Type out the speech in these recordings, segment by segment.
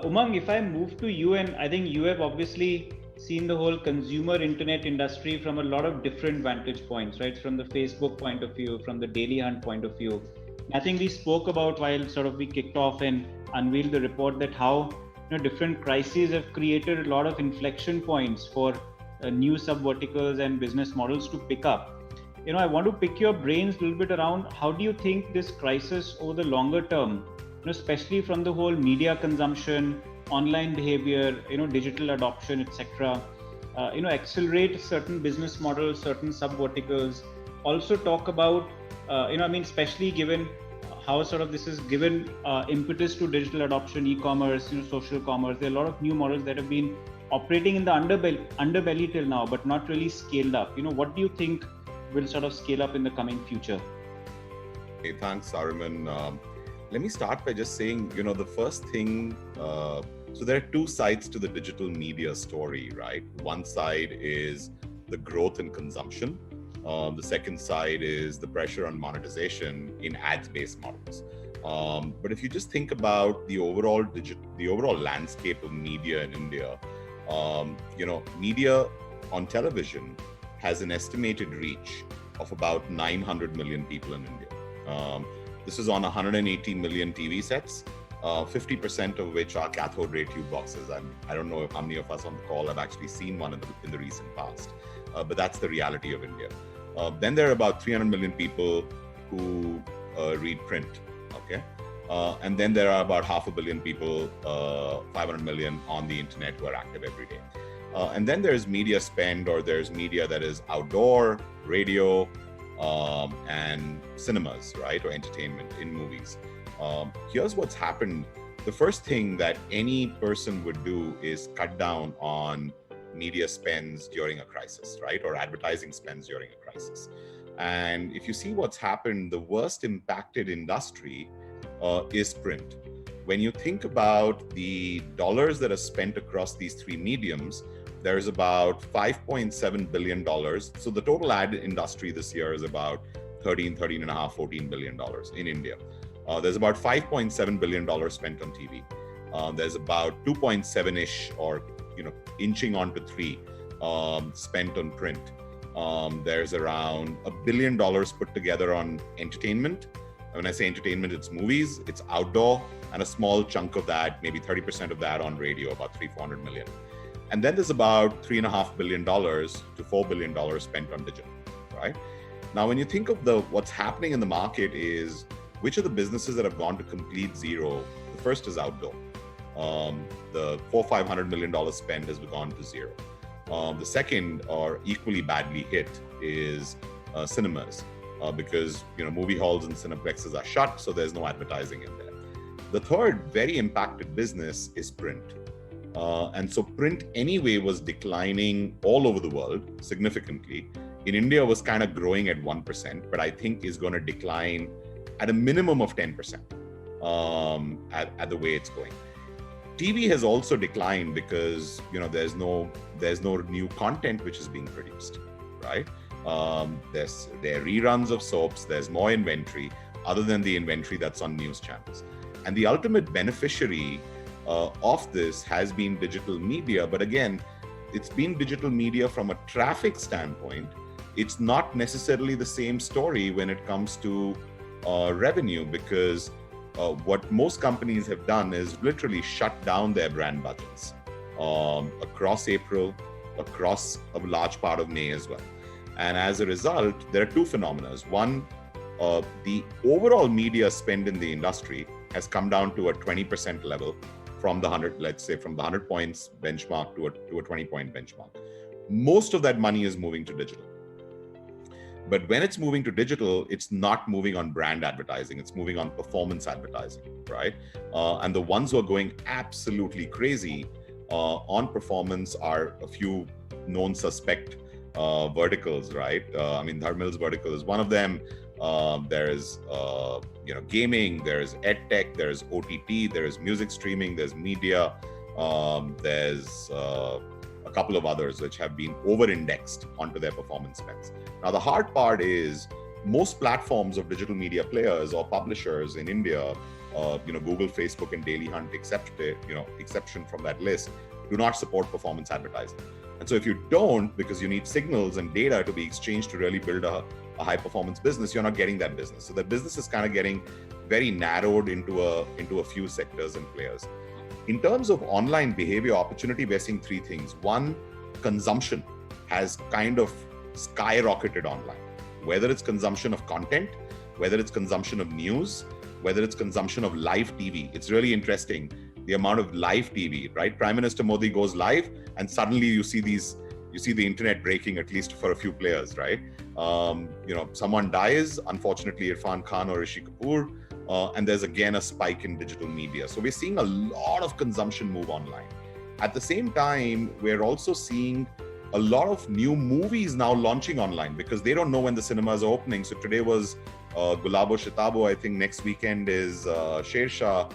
Umang, if I move to you, and I think you have obviously seen the whole consumer internet industry from a lot of different vantage points, right? From the Facebook point of view, from the DailyHunt point of view. I think we spoke about while sort of we kicked off and unveiled the report that how different crises have created a lot of inflection points for new sub verticals and business models to pick up. I want to pick your brains a little bit around how do you think this crisis over the longer term, especially from the whole media consumption, online behavior, digital adoption, etc. Accelerate certain business models, certain sub verticals. Also talk about, especially given how sort of this is given impetus to digital adoption, e-commerce, social commerce. There are a lot of new models that have been operating in the underbelly till now, but not really scaled up. What do you think will sort of scale up in the coming future? Hey, thanks, Aryaman. Let me start by just saying, the first thing, so there are two sides to the digital media story, right? One side is the growth in consumption. The second side is the pressure on monetization in ads-based models. But if you just think about the overall landscape of media in India, media on television has an estimated reach of about 900 million people in India. This is on 180 million TV sets, 50% of which are cathode ray tube boxes. I don't know how many of us on the call have actually seen one in the recent past, but that's the reality of India. Then there are about 300 million people who read print, okay? And then there are about 500 million people, 500 million on the internet who are active every day. And then there's media spend, or there's media that is outdoor, radio, and cinemas, right? Or entertainment in movies. Here's what's happened. The first thing that any person would do is cut down on media spends during a crisis, right? Or advertising spends during a crisis. And if you see what's happened, the worst impacted industry is print. When you think about the dollars that are spent across these three mediums, there's about $5.7 billion. So the total ad industry this year is about $13.5, $14 billion in India. There's about $5.7 billion spent on TV. There's about 2.7-ish, or inching onto 3, spent on print. There's around $1 billion put together on entertainment. When I say entertainment, it's movies, it's outdoor, and a small chunk of that, maybe 30% of that on radio, about $300-400 million. And then there's about $3.5 billion to $4 billion spent on digital, right? Now, when you think of what's happening in the market is, which are the businesses that have gone to complete zero? The first is outdoor. The $400-500 million spend has gone to zero. The second, or equally badly hit, is cinemas, because movie halls and cineplexes are shut, so there's no advertising in there. The third very impacted business is print. And so print anyway was declining all over the world significantly. In India, was kind of growing at 1%, but I think is going to decline at a minimum of 10% at the way it's going. TV has also declined because there's no new content which is being produced, right? There are reruns of soaps. There's more inventory other than the inventory that's on news channels, and the ultimate beneficiary of this has been digital media. But again, it's been digital media from a traffic standpoint. It's not necessarily the same story when it comes to revenue, because what most companies have done is literally shut down their brand budgets across April, across a large part of May as well. And as a result, there are two phenomena. One, the overall media spend in the industry has come down to a 20% level from the 100 points benchmark to a 20-point benchmark. Most of that money is moving to digital. But when it's moving to digital, it's not moving on brand advertising. It's moving on performance advertising, right? And the ones who are going absolutely crazy on performance are a few known suspect verticals, right? Dharmil's vertical is one of them. There's gaming, there's edtech, there's OTT, there's music streaming, there's media, there's a couple of others which have been over-indexed onto their performance spends. Now, the hard part is most platforms of digital media players or publishers in India, Google, Facebook, and DailyHunt, exception from that list, do not support performance advertising. And so if you don't, because you need signals and data to be exchanged to really build a high performance business, you're not getting that business. So the business is kind of getting very narrowed into a few sectors and players. In terms of online behavior opportunity, we're seeing three things. One, consumption has kind of skyrocketed online, whether it's consumption of content, whether it's consumption of news, whether it's consumption of live TV. It's really interesting, the amount of live TV, right? Prime Minister Modi goes live and suddenly you see the internet breaking, at least for a few players, right? Someone dies, unfortunately Irfan Khan or Rishi Kapoor, and there's again a spike in digital media. So we're seeing a lot of consumption move online. At the same time, we're also seeing a lot of new movies now launching online because they don't know when the cinemas are opening. So today was Gulabo Shitabo. I think next weekend is Sher Shah.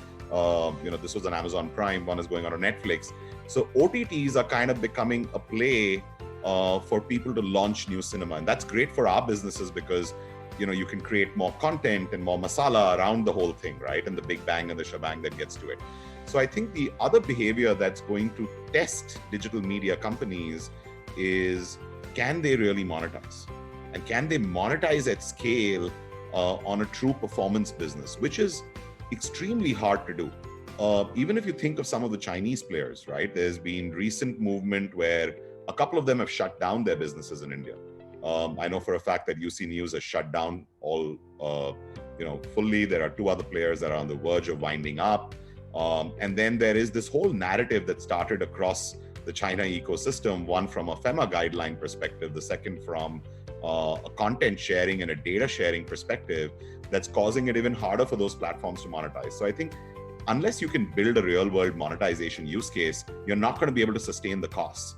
This was on Amazon Prime. One is going on Netflix. So OTTs are kind of becoming a play for people to launch new cinema. And that's great for our businesses because you can create more content and more masala around the whole thing, right? And the big bang and the shebang that gets to it. So I think the other behavior that's going to test digital media companies is, can they really monetize? And can they monetize at scale on a true performance business, which is extremely hard to do. Even if you think of some of the Chinese players, right? There's been recent movement where a couple of them have shut down their businesses in India. I know for a fact that UC News has shut down all, fully. There are two other players that are on the verge of winding up. And then there is this whole narrative that started across the China ecosystem, one from a FEMA guideline perspective, the second from a content sharing and a data sharing perspective, that's causing it even harder for those platforms to monetize. So I think unless you can build a real world monetization use case, you're not going to be able to sustain the costs.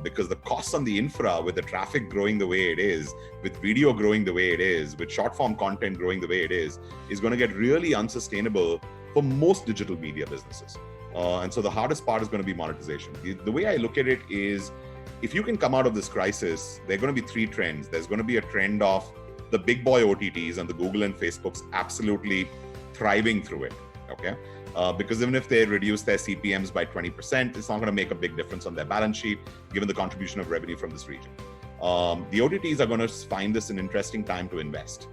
Because the costs on the infra, with the traffic growing the way it is, with video growing the way it is, with short form content growing the way it is going to get really unsustainable for most digital media businesses. And so the hardest part is going to be monetization. The way I look at it is, if you can come out of this crisis, there are going to be three trends. There's going to be a trend of the big boy OTTs and the Google and Facebooks absolutely thriving through it, okay? Because even if they reduce their CPMs by 20%, it's not going to make a big difference on their balance sheet, given the contribution of revenue from this region. The OTTs are going to find this an interesting time to invest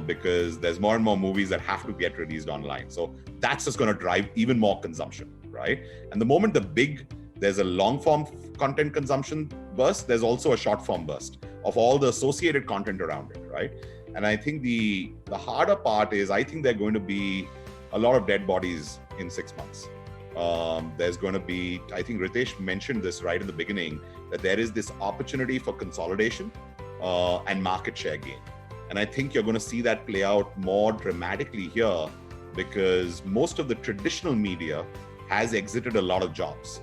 because there's more and more movies that have to get released online. So that's just going to drive even more consumption, right? And the moment there's a long form content consumption burst, there's also a short form burst of all the associated content around it, right? And I think the harder part is, I think there are going to be a lot of dead bodies in 6 months. There's going to be, I think Ritesh mentioned this right in the beginning, that there is this opportunity for consolidation and market share gain. And I think you're going to see that play out more dramatically here because most of the traditional media has exited a lot of jobs.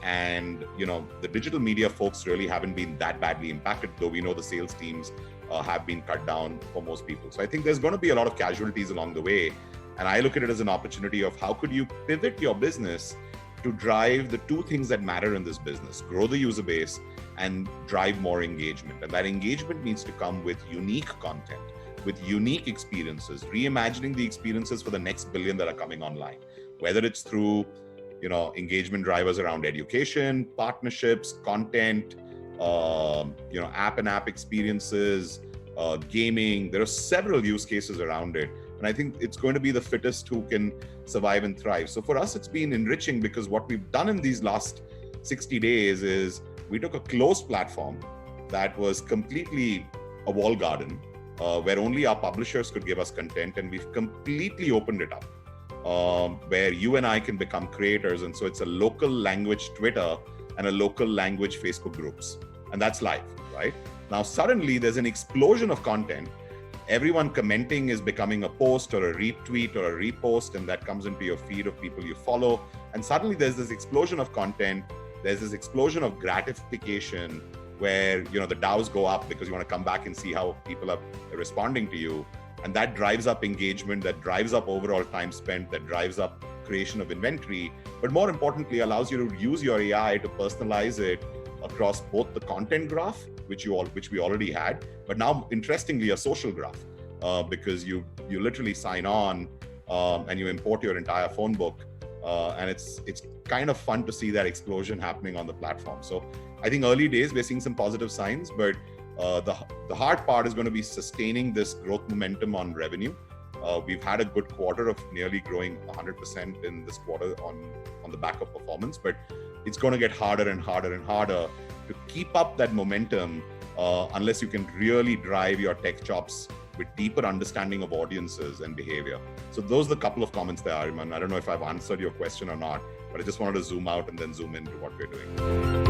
And the digital media folks really haven't been that badly impacted, though we know the sales teams have been cut down for most people. So I think there's going to be a lot of casualties along the way. And I look at it as an opportunity of how could you pivot your business to drive the two things that matter in this business: grow the user base and drive more engagement. And that engagement needs to come with unique content, with unique experiences, reimagining the experiences for the next billion that are coming online, whether it's through engagement drivers around education, partnerships, content, app and app experiences, gaming. There are several use cases around it. And I think it's going to be the fittest who can survive and thrive. So for us, it's been enriching because what we've done in these last 60 days is we took a closed platform that was completely a wall garden where only our publishers could give us content, and we've completely opened it up where you and I can become creators. And so it's a local language Twitter and a local language Facebook groups. And that's live, right? Now, suddenly there's an explosion of content. Everyone commenting is becoming a post or a retweet or a repost, and that comes into your feed of people you follow. And suddenly there's this explosion of content. There's this explosion of gratification where, the DAOs go up because you want to come back and see how people are responding to you. And that drives up engagement, that drives up overall time spent, that drives up creation of inventory, but more importantly, allows you to use your AI to personalize it across both the content graph which we already had, but now interestingly a social graph, because you literally sign on and you import your entire phone book, and it's kind of fun to see that explosion happening on the platform. So I think early days we're seeing some positive signs, but the hard part is going to be sustaining this growth momentum on revenue. We've had a good quarter of nearly growing 100% in this quarter on the back of performance, but it's going to get harder and harder and harder to keep up that momentum unless you can really drive your tech chops with deeper understanding of audiences and behavior. So those are the couple of comments there, Aryaman. I don't know if I've answered your question or not, but I just wanted to zoom out and then zoom into what we're doing.